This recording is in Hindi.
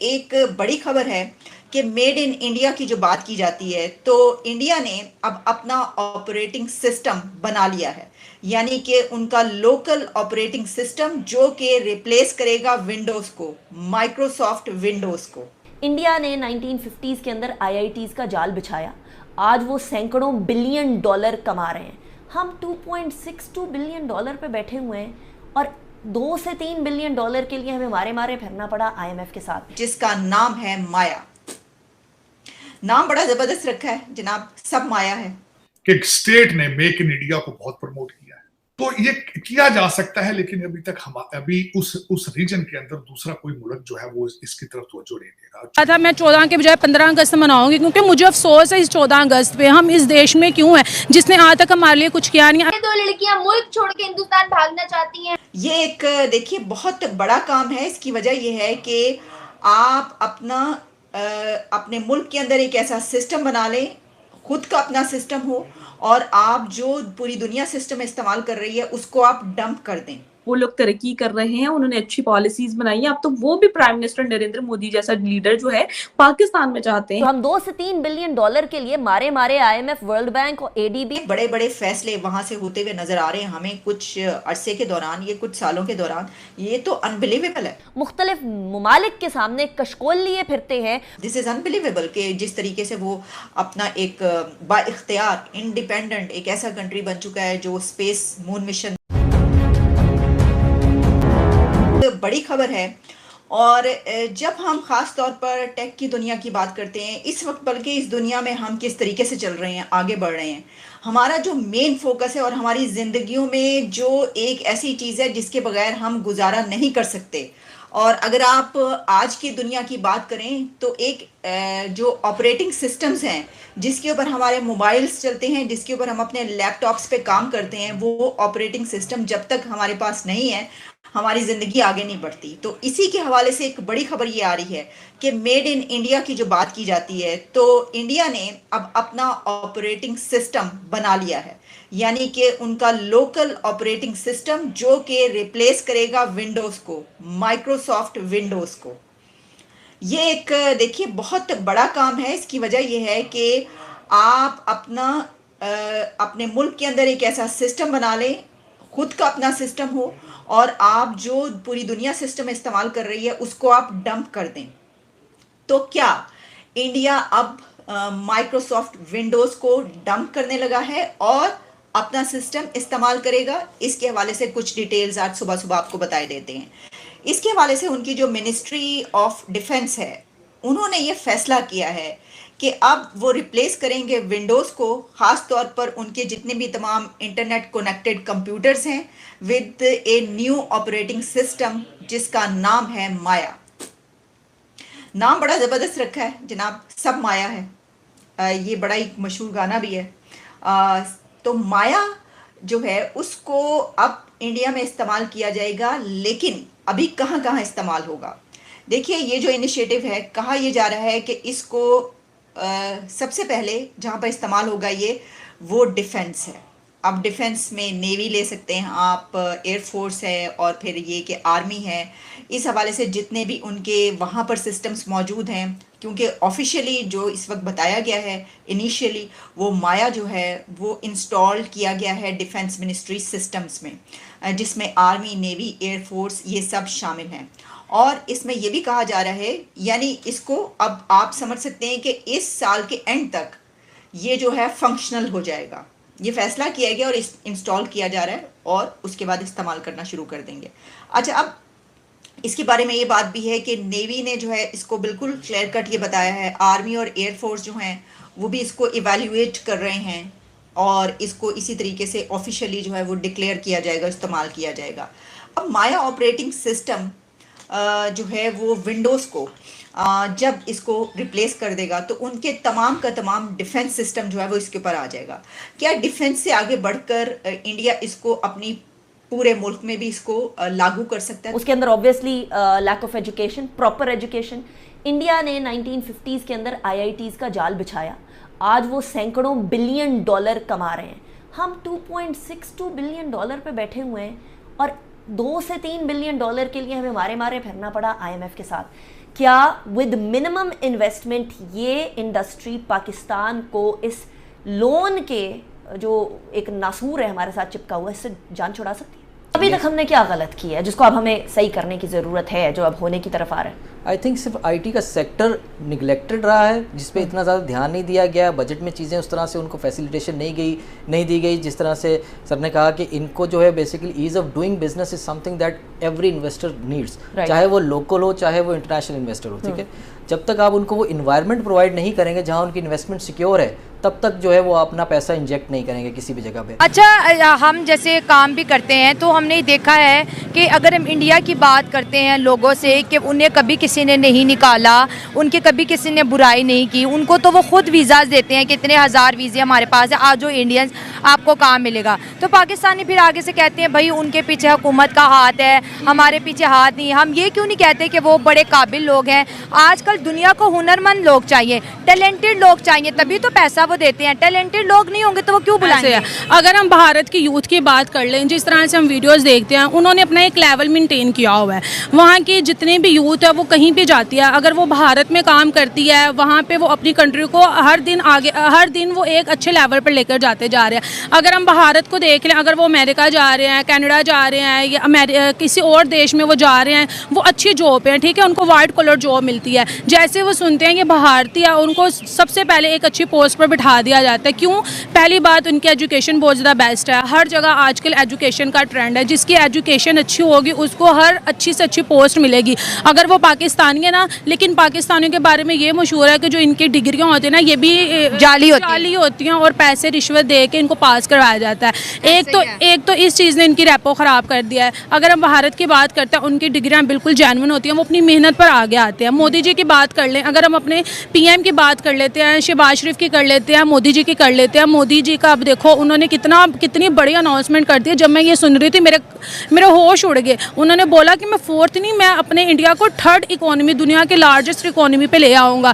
एक बड़ी खबर है कि मेड इन इंडिया की जो बात की जाती है तो इंडिया ने अब अपना ऑपरेटिंग सिस्टम बना लिया है। यानी कि उनका लोकल ऑपरेटिंग सिस्टम जो कि रिप्लेस करेगा विंडोज़ को, माइक्रोसॉफ्ट विंडोज़ को। इंडिया ने 1950s के अंदर आईआईटीज का जाल बिछाया। आज वो सैकड़ों बिलियन डॉलर कमा रहे हैं। हम 2.62 बिलियन डॉलर पे बैठे हुए हैं और 2 से 3 बिलियन डॉलर के लिए हमें मारे मारे फिरना पड़ा आईएमएफ के साथ, जिसका नाम है माया। नाम बड़ा जबरदस्त रखा है जनाब, सब माया है। कि स्टेट ने मेक इन इंडिया को बहुत प्रमोट किया है, तो ये किया जा सकता है, लेकिन अभी तक हम उस रीजन के अंदर दूसरा कोई मुल्क जो है वो इसकी तरफ तवज्जो नहीं दे रहा था। मैं 14 के बजाय 15 अगस्त मनाऊंगी क्योंकि मुझे अफसोस है इस 14 अगस्त पे हम इस देश में क्यों हैं जिसने आज तक हमारे लिए कुछ किया नहीं। 2 लड़कियां मुल्क छोड़ के हिंदुस्तान भागना चाहती हैं। ये एक देखिए बहुत बड़ा काम है। इसकी वजह ये है कि आप अपने मुल्क के अंदर एक ऐसा सिस्टम बना लें, खुद का अपना सिस्टम हो, और आप जो पूरी दुनिया सिस्टम इस्तेमाल कर रही है उसको आप डंप कर दें। वो लोग तरक्की कर रहे हैं, उन्होंने अच्छी पॉलिसीज बनाई है। अब तो वो भी प्राइम मिनिस्टर नरेंद्र मोदी जैसा लीडर जो है पाकिस्तान में चाहते हैं। तो हम 2 से 3 बिलियन डॉलर के लिए मारे मारे आईएमएफ, वर्ल्ड बैंक और एडीबी बड़े बड़े फैसले वहां से होते हुए नजर आ रहे हैं हमें कुछ अरसे के दौरान, ये कुछ सालों के दौरान। ये तो अनबिलीवेबल है। मुख्तलिफ ममालिक के सामने कशकोल लिए फिरते हैं। दिस इज अनबिलीवेबल कि जिस तरीके से वो अपना एक बाइख्तियार इंडिपेंडेंट एक ऐसा कंट्री बन चुका है जो स्पेस मून मिशन। बड़ी खबर है। और जब हम ख़ास तौर पर टेक की दुनिया की बात करते हैं इस वक्त, बल्कि इस दुनिया में हम किस तरीके से चल रहे हैं, आगे बढ़ रहे हैं, हमारा जो मेन फोकस है और हमारी ज़िंदगियों में जो एक ऐसी चीज़ है जिसके बगैर हम गुजारा नहीं कर सकते। और अगर आप आज की दुनिया की बात करें तो एक जो ऑपरेटिंग सिस्टम्स हैं जिसके ऊपर हमारे मोबाइल्स चलते हैं, जिसके ऊपर हम अपने लैपटॉप्स पे काम करते हैं, वो ऑपरेटिंग सिस्टम जब तक हमारे पास नहीं है हमारी ज़िंदगी आगे नहीं बढ़ती। तो इसी के हवाले से एक बड़ी खबर ये आ रही है कि मेड इन इंडिया की जो बात की जाती है तो इंडिया ने अब अपना ऑपरेटिंग सिस्टम बना लिया है। यानी कि उनका लोकल ऑपरेटिंग सिस्टम जो कि रिप्लेस करेगा विंडोज़ को, माइक्रोसॉफ्ट विंडोज़ को। ये एक देखिए बहुत बड़ा काम है। इसकी वजह यह है कि आप अपने मुल्क के अंदर एक ऐसा सिस्टम बना लें, खुद का अपना सिस्टम हो, और आप जो पूरी दुनिया सिस्टम इस्तेमाल कर रही है उसको आप डंप कर दें। तो क्या इंडिया अब माइक्रोसॉफ्ट विंडोज़ को डंप करने लगा है और अपना सिस्टम इस्तेमाल करेगा? इसके हवाले से कुछ डिटेल्स आज सुबह सुबह आपको बताए देते हैं। इसके हवाले से उनकी जो मिनिस्ट्री ऑफ डिफेंस है उन्होंने ये फैसला किया है कि अब वो रिप्लेस करेंगे विंडोज़ को, ख़ास तौर पर उनके जितने भी तमाम इंटरनेट कनेक्टेड कंप्यूटर्स हैं, with a new operating system जिसका नाम है माया। नाम बड़ा ज़बरदस्त रखा है जनाब, सब माया है। ये बड़ा एक मशहूर गाना भी है। तो माया जो है उसको अब इंडिया में इस्तेमाल किया जाएगा, लेकिन अभी कहाँ कहाँ इस्तेमाल होगा? देखिए, ये जो इनिशिएटिव है, कहा यह जा रहा है कि इसको सबसे पहले जहाँ पर इस्तेमाल होगा ये वो डिफेंस है। अब डिफेंस में नेवी ले सकते हैं आप, एयरफोर्स है, और फिर ये कि आर्मी है। इस हवाले से जितने भी उनके वहाँ पर सिस्टम्स मौजूद हैं, क्योंकि ऑफिशियली जो इस वक्त बताया गया है इनिशियली वो माया जो है वो इंस्टॉल किया गया है डिफेंस मिनिस्ट्री सिस्टम्स में, जिसमें आर्मी, नेवी, एयरफोर्स ये सब शामिल हैं। और इसमें यह भी कहा जा रहा है, यानी इसको अब आप समझ सकते हैं कि इस साल के एंड तक ये जो है फंक्शनल हो जाएगा। ये फैसला किया गया और इंस्टॉल किया जा रहा है और उसके बाद इस्तेमाल करना शुरू कर देंगे। अच्छा, अब इसके बारे में ये बात भी है कि नेवी ने जो है इसको बिल्कुल क्लियर कट ये बताया है, आर्मी और एयरफोर्स जो हैं वो भी इसको इवैल्यूएट कर रहे हैं और इसको इसी तरीके से ऑफिशियली जो है वो डिक्लेयर किया जाएगा, इस्तेमाल किया जाएगा। अब माया ऑपरेटिंग सिस्टम जो है वो विंडोज़ को जब इसको रिप्लेस कर देगा तो उनके तमाम का तमाम डिफेंस सिस्टम जो है वो इसके ऊपर आ जाएगा। क्या डिफेंस से आगे बढ़कर इंडिया इसको अपनी पूरे मुल्क में भी इसको लागू कर सकता है? उसके अंदर obviously lack of education, proper education. India ने 1950s के अंदर आईआईटीज का जाल बिछाया। आज वो सैकड़ों बिलियन डॉलर कमा रहे हैं। हम 2.62 बिलियन डॉलर पे बैठे हुए हैं और 2 से 3 बिलियन डॉलर के लिए हमें मारे मारे फिरना पड़ा आईएमएफ के साथ। क्या विद मिनिमम इन्वेस्टमेंट ये इंडस्ट्री पाकिस्तान को इस लोन के जो एक नासूर है हमारे साथ चिपका हुआ, इससे जान छुड़ा सकती है? अभी तक हमने क्या गलत किया है जिसको अब हमें सही करने की ज़रूरत है, जो अब होने की तरफ आ रहा है? आई थिंक सिर्फ आईटी का सेक्टर निगलेक्टेड रहा है, जिस पे इतना ज़्यादा ध्यान नहीं दिया गया। बजट में चीज़ें उस तरह से उनको फैसिलिटेशन नहीं दी गई जिस तरह से सर ने कहा कि इनको जो है basically ease of doing business is something that every investor needs, चाहे वो लोकल हो चाहे वो इंटरनेशनल इन्वेस्टर हो, ठीक है। जब तक आप उनको वो इन्वायरमेंट प्रोवाइड नहीं करेंगे जहाँ उनकी इन्वेस्टमेंट सिक्योर है, तब तक जो है वो अपना पैसा इंजेक्ट नहीं करेंगे किसी भी जगह पे। अच्छा, हम जैसे काम भी करते हैं तो हमने देखा है कि अगर हम इंडिया की बात करते हैं लोगों से कि उन्हें कभी किसी ने नहीं निकाला, उनके कभी किसी ने बुराई नहीं की, उनको तो वो खुद वीज़ाज देते हैं कि इतने हज़ार वीज़े हमारे पास है, आज जो इंडियंस आपको काम मिलेगा। तो पाकिस्तानी फिर आगे से कहते हैं भाई उनके पीछे हुकूमत का हाथ है, हमारे पीछे हाथ नहीं। हम ये क्यों नहीं कहते कि वो बड़े काबिल लोग हैं? आजकल दुनिया को हुनरमंद लोग चाहिए, टैलेंटेड लोग चाहिए, तभी तो पैसा वो देते हैं। टैलेंटेड लोग नहीं होंगे तो वो क्यों बुलाएंगे? अगर हम भारत की यूथ की बात कर लें, जिस तरह से हम वीडियोस देखते हैं, उन्होंने अपना एक लेवल मेंटेन किया हुआ है। वहाँ की जितने भी यूथ है वो कहीं भी जाती है, अगर वो भारत में काम करती है, वहाँ पे वो अपनी कंट्री को हर दिन वो एक अच्छे लेवल पर लेकर जाते जा रहे हैं। अगर हम भारत को देख लें, अगर वो अमेरिका जा रहे हैं, कनाडा जा रहे हैं या किसी और देश में वो जा रहे हैं, वो अच्छी जॉब है, ठीक है, उनको वाइट कलर जॉब मिलती है। जैसे वो सुनते हैं कि भारतीय, उनको सबसे पहले एक अच्छी पोस्ट पर बिठा दिया जाता है। क्यों? पहली बात, उनकी एजुकेशन बहुत ज़्यादा बेस्ट है। हर जगह आजकल एजुकेशन का ट्रेंड है, जिसकी एजुकेशन अच्छी होगी उसको हर अच्छी से अच्छी पोस्ट मिलेगी। अगर वो पाकिस्तानी है ना, लेकिन पाकिस्तानियों के बारे में ये मशहूर है कि जो इनकी डिग्रियाँ होती है ना, ये भी जाली होती हैं और पैसे रिश्वत दे के इनको पास करवाया जाता है। एक तो इस चीज़ ने इनकी रेपो ख़राब कर दिया है। अगर हम भारत की बात करते हैं, उनकी डिग्रियाँ बिल्कुल जेन्युइन होती हैं, वो अपनी मेहनत पर आगे आते हैं। मोदी जी की बात कर लें, अगर हम अपने पीएम की बात कर लेते हैं, शहबाज शरीफ की कर लेते हैं, मोदी जी की कर लेते हैं। मोदी जी का अब देखो उन्होंने कितनी बड़ी अनाउंसमेंट कर दी है। जब मैं ये सुन रही थी मेरे होश उड़ गए। उन्होंने बोला कि मैं 4th नहीं, मैं अपने इंडिया को 3rd इकोनॉमी, दुनिया के लार्जेस्ट इकोनॉमी पे ले आऊँगा।